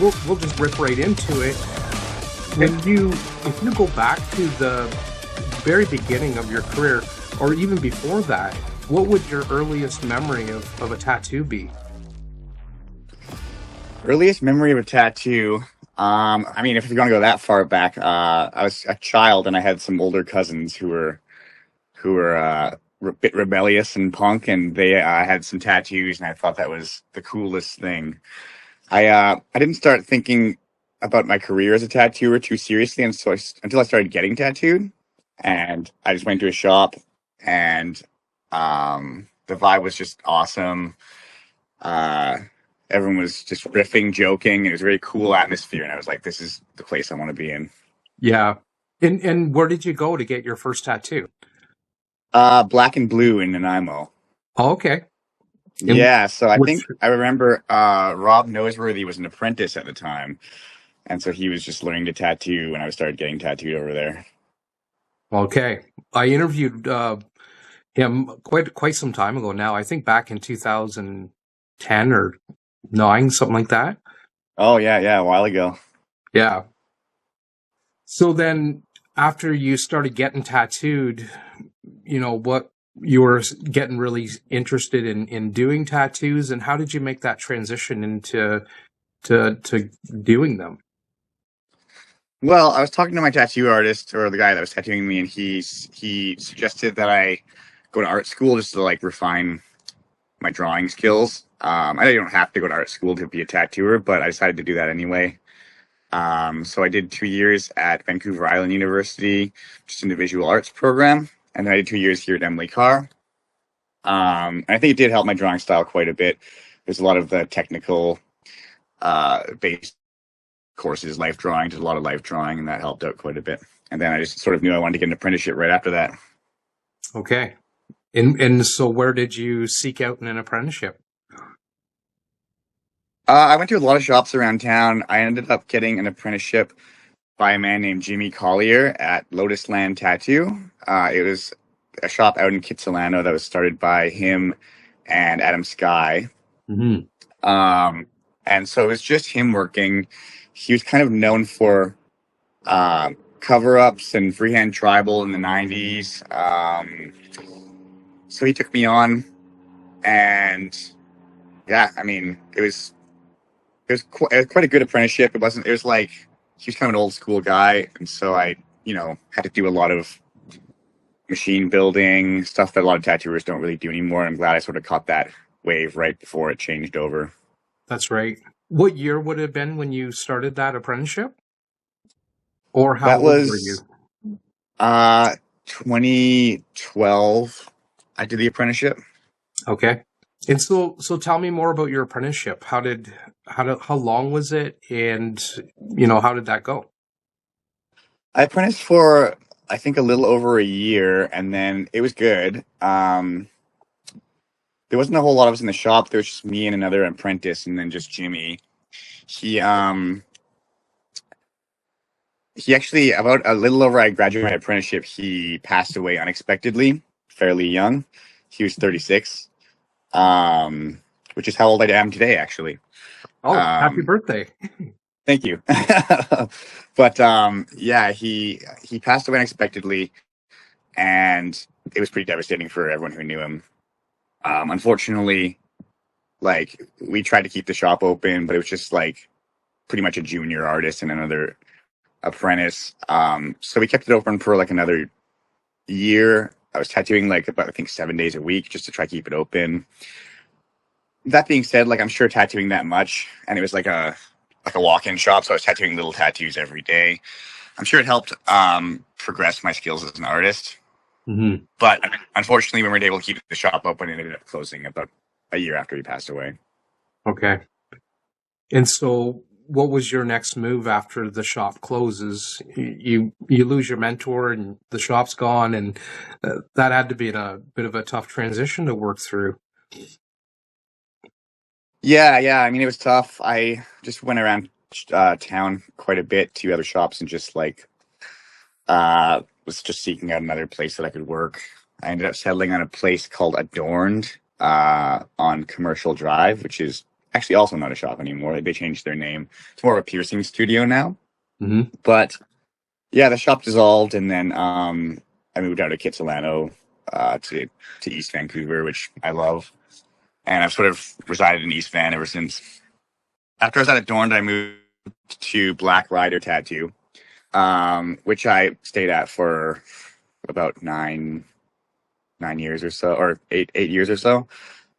we'll just rip right into it. If you go back to the very beginning of your career, or even before that, what would your earliest memory of a tattoo be? Earliest memory of a tattoo. I mean, if you're gonna go that far back, I was a child and I had some older cousins who were a bit rebellious and punk, and they had some tattoos, and I thought that was the coolest thing. I didn't start thinking about my career as a tattooer too seriously, and until I started getting tattooed, and I just went to a shop, and the vibe was just awesome. Uh, Everyone was just riffing, joking. It was a very cool atmosphere, and I was like, "This is the place I want to be in." Yeah. And where did you go to get your first tattoo? Black and Blue in Nanaimo. Oh, okay. And Yeah, so I which think I remember Rob Noseworthy was an apprentice at the time, and so he was just learning to tattoo when I started getting tattooed over there. okay. I interviewed him quite some time ago now. I think back in 2010 or 9, something like that. Oh yeah, a while ago. Yeah. So then after you started getting tattooed, what you were getting really interested in doing tattoos, and how did you make that transition into to doing them? Well, I was talking to my tattoo artist, or the guy that was tattooing me, and he suggested that I go to art school just to like refine my drawing skills. I don't have to go to art school to be a tattooer, but I decided to do that anyway. So I did 2 years at Vancouver Island University, just in the visual arts program, and then I did 2 years here at Emily Carr. And I think it did help my drawing style quite a bit. There's a lot of the technical based courses, life drawing, did a lot of life drawing, and that helped out quite a bit. And then I just sort of knew I wanted to get an apprenticeship right after that. Okay. And so where did you seek out an apprenticeship? I went to a lot of shops around town. I ended up getting an apprenticeship by a man named Jimmy Collier at Lotus Land Tattoo. It was a shop out in Kitsilano that was started by him and Adam Sky. Mm-hmm. And so it was just him working. He was kind of known for cover-ups and freehand tribal in the 90s. So he took me on, and yeah, I mean, it was quite a good apprenticeship. It was like, he was kind of an old school guy, and so I, had to do a lot of machine building, stuff that a lot of tattooers don't really do anymore. I'm glad I sort of caught that wave right before it changed over. That's right. What year would it have been when you started that apprenticeship? Or how That old were you? was 2012. I did the apprenticeship. Okay. And so tell me more about your apprenticeship. How long was it, and how did that go? I apprenticed for, I think, a little over a year, and then it was good. There wasn't a whole lot of us in the shop. There was just me and another apprentice, and then just Jimmy. He he actually, about a little over I graduated my apprenticeship, he passed away unexpectedly, fairly young. He was 36, which is how old I am today, actually. Oh, happy birthday. Thank you. But yeah, he passed away unexpectedly, and it was pretty devastating for everyone who knew him. Unfortunately, like, we tried to keep the shop open, but it was just like pretty much a junior artist and another apprentice. So we kept it open for like another year. I was tattooing like about, I think, 7 days a week just to try to keep it open. That being said, like, I'm sure tattooing that much, and it was like a walk-in shop, so I was tattooing little tattoos every day. I'm sure it helped progress my skills as an artist. Mm-hmm. But unfortunately, we weren't able to keep the shop open, and it ended up closing about a year after he passed away. Okay. And so what was your next move after the shop closes? You lose your mentor and the shop's gone, and that had to be a bit of a tough transition to work through. Yeah. I mean, it was tough. I just went around town quite a bit to other shops and just like was just seeking out another place that I could work. I ended up settling on a place called Adorned on Commercial Drive, which is actually also not a shop anymore. They changed their name. It's more of a piercing studio now. Hmm. But yeah, the shop dissolved, and then I moved out to Kitsilano, to East Vancouver, which I love, and I've sort of resided in East Van ever since. After I was at Adorned, I moved to Black Rider Tattoo, which I stayed at for about nine years or so, or eight years or so,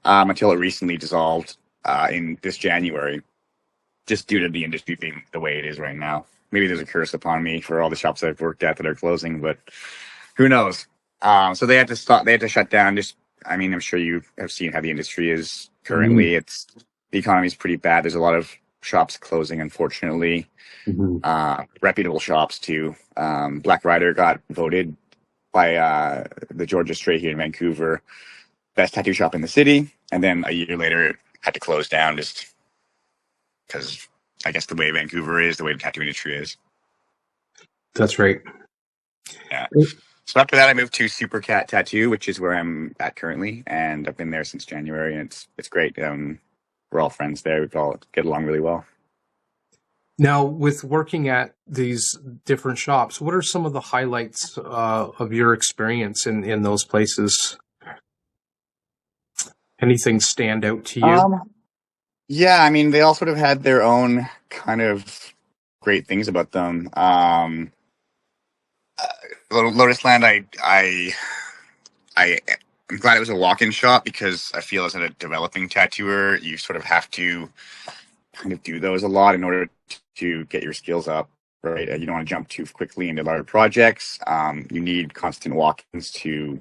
until it recently dissolved in this January, just due to the industry being the way it is right now. Maybe there's a curse upon me for all the shops I've worked at that are closing, but who knows? So they had to stop. They had to shut down. Just, I mean, I'm sure you have seen how the industry is Hmm. currently. The economy is pretty bad. There's a lot of shops closing, unfortunately. Hmm. Reputable shops too. Black Rider got voted by the Georgia Strait here in Vancouver best tattoo shop in the city, and then a year later it had to close down just because I guess the way Vancouver is, the way the tattoo industry is. That's right. Yeah. So after that, I moved to Super Cat Tattoo, which is where I'm at currently, and I've been there since January, and it's great. We're all friends there. We all get along really well. Now, with working at these different shops, what are some of the highlights of your experience in those places? Anything stand out to you? Yeah, I mean, they all sort of had their own kind of great things about them. Lotus Land, I I'm glad it was a walk-in shop because I feel as a developing tattooer, you sort of have to kind of do those a lot in order to get your skills up, right? You don't want to jump too quickly into larger projects. You need constant walk-ins to,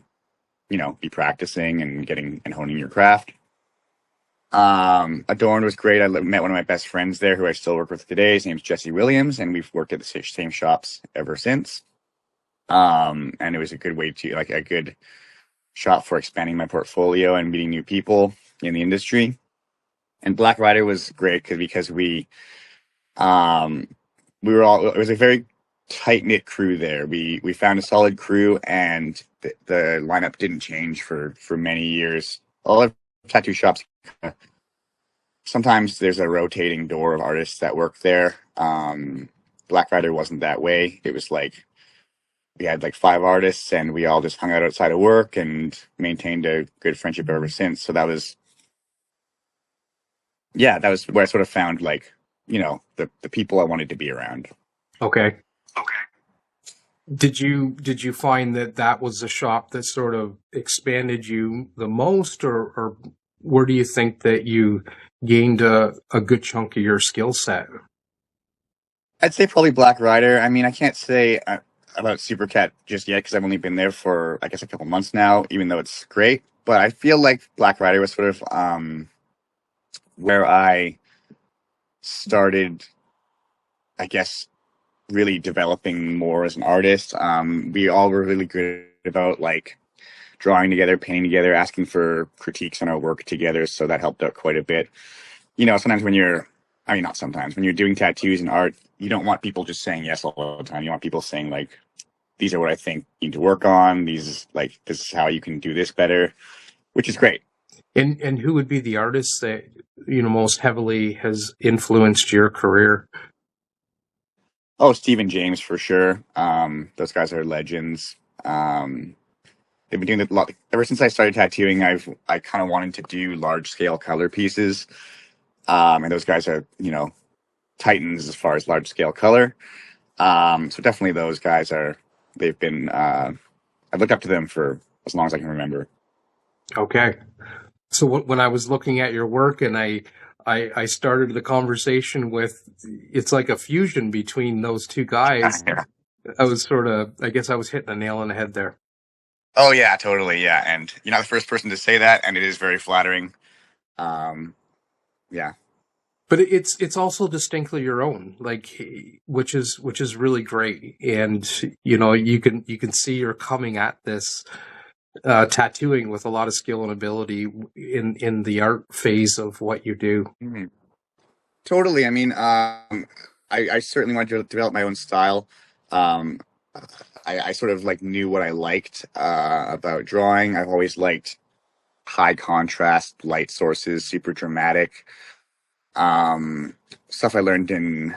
be practicing and getting and honing your craft. Adorned was great. I met one of my best friends there who I still work with today. His name's Jesse Williams, and we've worked at the same shops ever since. And it was a good way to, like, a good shop for expanding my portfolio and meeting new people in the industry. And Black Rider was great because um, we were all, it was a very tight knit crew there. We found a solid crew, and the lineup didn't change for many years. All of tattoo shops, sometimes there's a rotating door of artists that work there. Black Rider wasn't that way. It was like we had like five artists, and we all just hung out outside of work and maintained a good friendship ever since. So that was, yeah, that was where I sort of found, like, the people I wanted to be around. Okay. Okay. Did you find that that was a shop that sort of expanded you the most, or where do you think that you gained a good chunk of your skill set? I'd say probably Black Rider. I mean, I can't say about Supercat just yet because I've only been there for, I guess, a couple months now, even though it's great. But I feel like Black Rider was sort of where I started, I guess, really developing more as an artist. We all were really good about, like, drawing together, painting together, asking for critiques on our work together. So that helped out quite a bit. Sometimes I mean, not sometimes, when you're doing tattoos and art, you don't want people just saying yes all the time. You want people saying, like, these are what I think you need to work on. This is how you can do this better, which is great. And who would be the artist that most heavily has influenced your career? Oh, Stephen James for sure. Those guys are legends. They've been doing it a lot ever since I started tattooing. I kind of wanted to do large scale color pieces, and those guys are titans as far as large scale color. So definitely those guys are. They've been. I've looked up to them for as long as I can remember. Okay. So when I was looking at your work, and I started the conversation with, it's like a fusion between those two guys. I was I guess I was hitting a nail on the head there. Oh yeah, totally, yeah. And you're not the first person to say that, and it is very flattering. Um, yeah. But it's also distinctly your own, like, which is really great. And you can see you're coming at this tattooing with a lot of skill and ability in the art phase of what you do. Mhm. Totally. I mean, I certainly wanted to develop my own style. Um, I sort of like knew what I liked about drawing. I've always liked high contrast light sources, super dramatic. Um, Stuff I learned in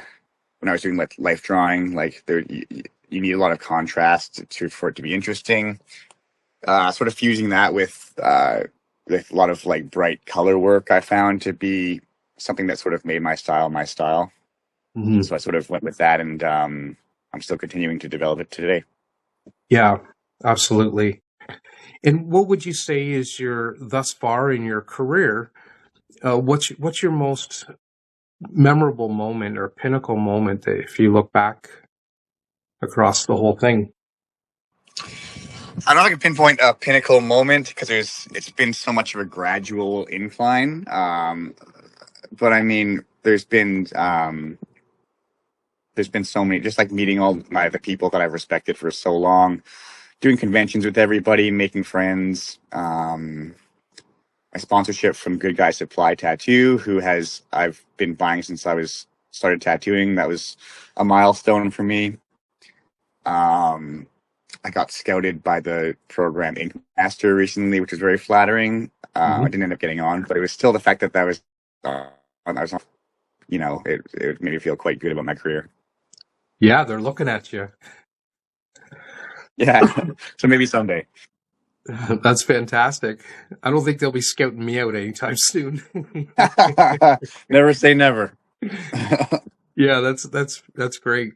when I was doing like life drawing, like you need a lot of contrast for it to be interesting. Sort of fusing that with a lot of like bright color work, I found to be something that sort of made my style my style. Hmm. So I sort of went with that, and I'm still continuing to develop it today. Yeah, absolutely. And what would you say is your thus far in your career? What's your most memorable moment or pinnacle moment that if you look back across the whole thing? I don't know if I can pinpoint a pinnacle moment because it's been so much of a gradual incline. But I mean, there's been so many, just like meeting all the people that I've respected for so long, doing conventions with everybody, making friends. My sponsorship from Good Guy Supply Tattoo, I've been buying since I was started tattooing. That was a milestone for me. Um, I got scouted by the program Ink Master recently, which was very flattering. I Hmm. didn't end up getting on, but it was still the fact that I was, it made me feel quite good about my career. Yeah, they're looking at you. Yeah, so maybe someday. That's fantastic. I don't think they'll be scouting me out anytime soon. Never say never. Yeah, that's great.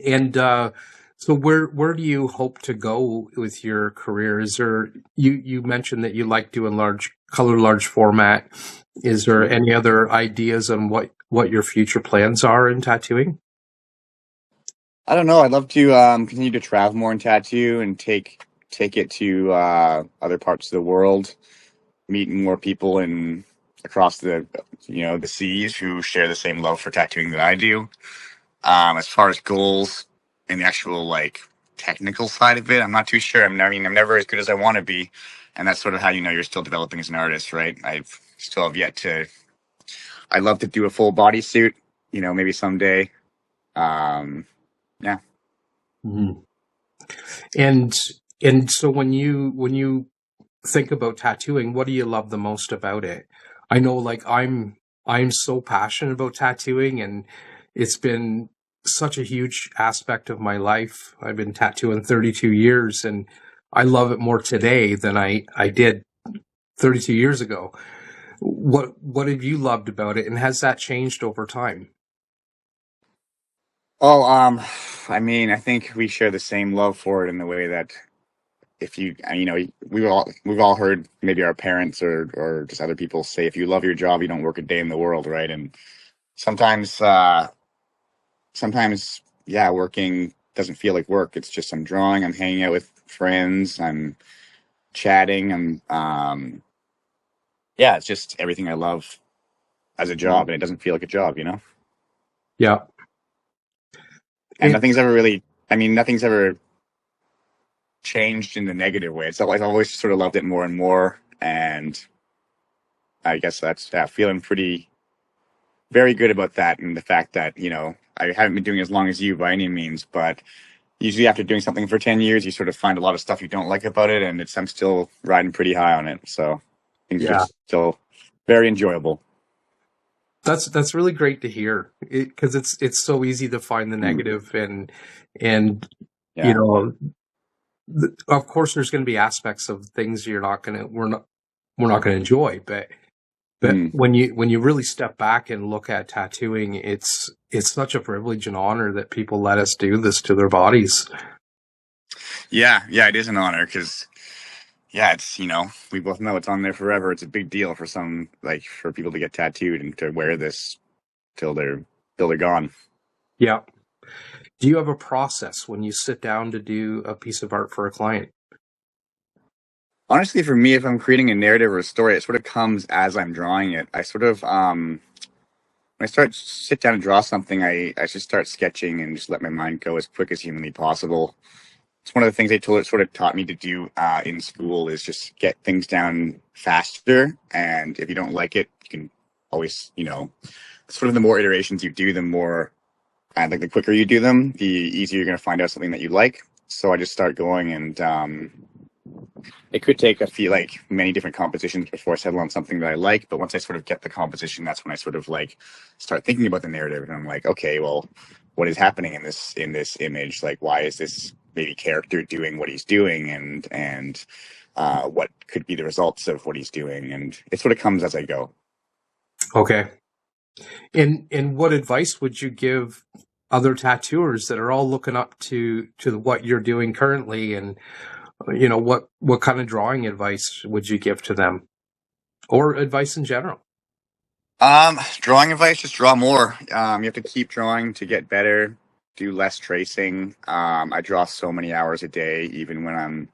And so where do you hope to go with your career? Is there you mentioned that you like doing large format. Is there any other ideas on what your future plans are in tattooing? I don't know. I'd love to continue to travel more in tattoo and take it to other parts of the world, meeting more people in across the seas who share the same love for tattooing that I do. As far as goals and the actual like technical side of it, I'm not too sure. I'm never as good as I want to be, and that's sort of how you know you're still developing as an artist, right? I still have yet to. I'd love to do a full body suit, maybe someday. Um, yeah. Mhm. And and so when you think about tattooing, what do you love the most about it? I know like I'm so passionate about tattooing and it's been such a huge aspect of my life. I've been tattooing 32 years and I love it more today than I did 32 years ago. What have you loved about it and has that changed over time? Oh, I mean, I think we share the same love for it in the way that if you, we've all heard maybe our parents or just other people say, if you love your job, you don't work a day in the world, right? And sometimes, sometimes, yeah, working doesn't feel like work. It's just I'm drawing, I'm hanging out with friends, I'm chatting, yeah, it's just everything I love as a job, and it doesn't feel like a job. Yeah. And And nothing's ever changed in the negative way. It's like I've always sort of loved it more and more, and I guess that's feeling pretty very good about that, and the fact that I haven't been doing it as long as you by any means, but usually after doing something for 10 years, you sort of find a lot of stuff you don't like about it, and I'm still riding pretty high on it, so things are yeah, still very enjoyable. that's really great to hear because it's so easy to find the Mm, negative and you yeah. know of course there's going to be aspects of things we're not going to enjoy but Mm. when you really step back and look at tattooing it's such a privilege and honor that people let us do this to their bodies. Yeah, it is an honor because yeah, it's we both know it's on there forever. It's a big deal for for people to get tattooed and to wear this till they're till they're gone. Yeah. Do you have a process when you sit down to do a piece of art for a client? Honestly, for me, if I'm creating a narrative or a story, it sort of comes as I'm drawing it. I sort of when I sit down and draw something, I just start sketching and just let my mind go as quick as humanly possible. It's one of the things sort of taught me to do in school is just get things down faster. And if you don't like it, you can always, sort of the more iterations you do, the more like the quicker you do them, the easier you're going to find out something that you like. So I just start going and it could take a few, like many different compositions before I settle on something that I like. But once I sort of get the composition, that's when I sort of like start thinking about the narrative, and I'm like, okay, well, what is happening in this image? Like, why is this maybe character doing what he's doing, and what could be the results of what he's doing, and it sort of comes as I go. Okay. And what advice would you give other tattooers that are all looking up to what you're doing currently, and what kind of drawing advice would you give to them, or advice in general? Drawing advice: just draw more. You have to keep drawing to get better. Do less tracing. I draw so many hours a day, even when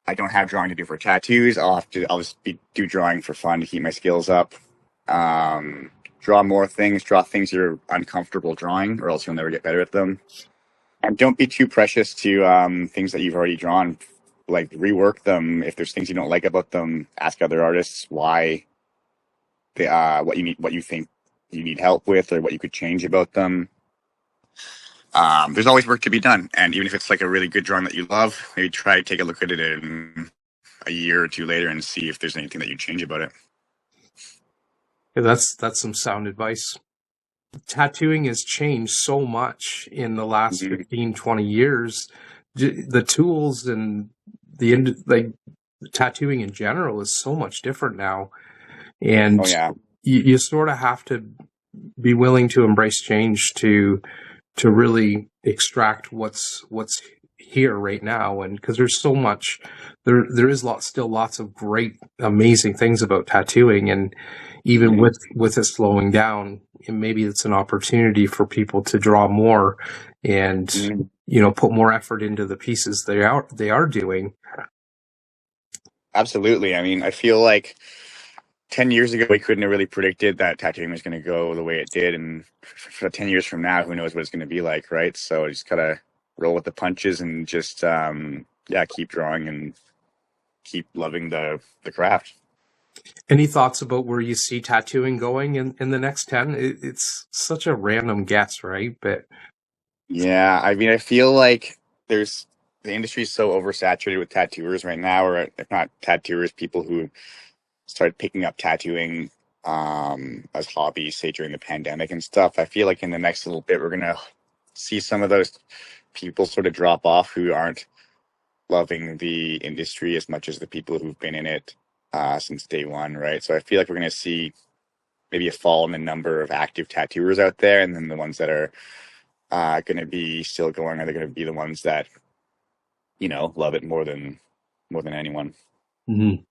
I don't have drawing to do for tattoos. I'll just do drawing for fun to keep my skills up. Draw more things. Draw things you're uncomfortable drawing, or else you'll never get better at them. And don't be too precious to things that you've already drawn. Like, rework them. If there's things you don't like about them, ask other artists why they what you think you need help with, or what you could change about them. There's always work to be done, and even if it's like a really good drawing that you love, maybe try to take a look at it in a year or two later and see if there's anything that you change about it. Yeah, that's some sound advice. Tattooing has changed so much in the last 15, 20 years. The tools and the tattooing in general is so much different now. And you sort of have to be willing to embrace change to really extract what's here right now. And because there's so much, there is still lots of great, amazing things about tattooing. And even with it slowing down, maybe it's an opportunity for people to draw more and put more effort into the pieces they are doing. Absolutely. I mean, I feel like 10 years ago, we couldn't have really predicted that tattooing was going to go the way it did. And for 10 years from now, who knows what it's going to be like, right? So just got to roll with the punches and just, keep drawing and keep loving the craft. Any thoughts about where you see tattooing going in the next 10? It's such a random guess, right? But yeah, I mean, I feel like the industry is so oversaturated with tattooers right now, or if not tattooers, people who started picking up tattooing as hobbies, say during the pandemic and stuff. I feel like in the next little bit, we're going to see some of those people sort of drop off who aren't loving the industry as much as the people who've been in it since day one, right? So I feel like we're going to see maybe a fall in the number of active tattooers out there, and then the ones that are going to be still going are going to be the ones that love it more than anyone. Mm-hmm.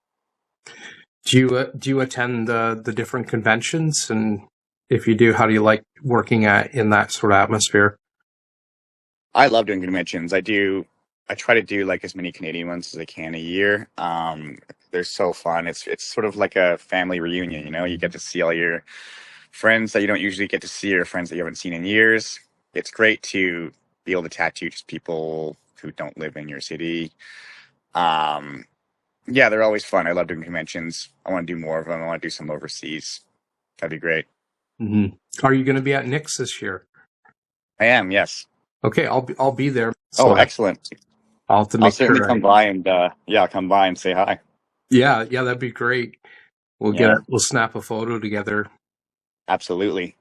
Do you attend the different conventions, and if you do, how do you like working in that sort of atmosphere? I love doing conventions. I try to do like as many Canadian ones as I can a year. They're so fun. It's sort of like a family reunion. You get to see all your friends that you don't usually get to see, or friends that you haven't seen in years. It's great to be able to tattoo just people who don't live in your city. Yeah, they're always fun. I love doing conventions. I want to do more of them. I want to do some overseas. That'd be great. Mm-hmm. Are you going to be at Nick's this year? I am, yes. Okay, I'll be there. So excellent. I'll certainly come by and I'll come by and say hi. Yeah, that'd be great. We'll snap a photo together. Absolutely.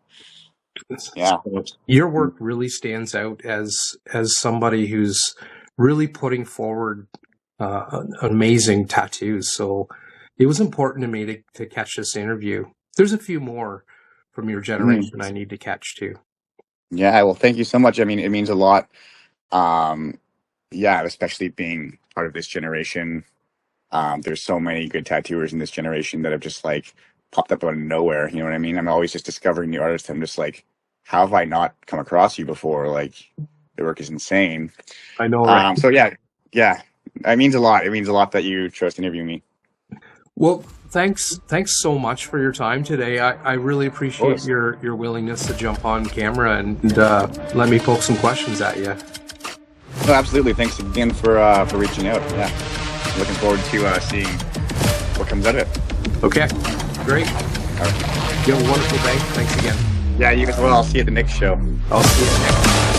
Yeah. Your work really stands out as somebody who's really putting forward amazing tattoos. So it was important to me to catch this interview. There's a few more from your generation I need to catch too. Yeah, well, thank you so much. I mean, it means a lot. Especially being part of this generation. There's so many good tattooers in this generation that have just like popped up out of nowhere. You know what I mean? I'm always just discovering new artists. I'm just like, how have I not come across you before? Like, the work is insane. I know. Right? So yeah, it means a lot. It means a lot that you chose to interview me. Well, thanks so much for your time today. I really appreciate your willingness to jump on camera and let me poke some questions at you. Oh, absolutely. Thanks again for reaching out. Yeah, looking forward to seeing what comes out of it. Okay, great. All right. You have a wonderful day. Thanks again. Yeah, you as well. I'll see you at the next show. I'll see you next.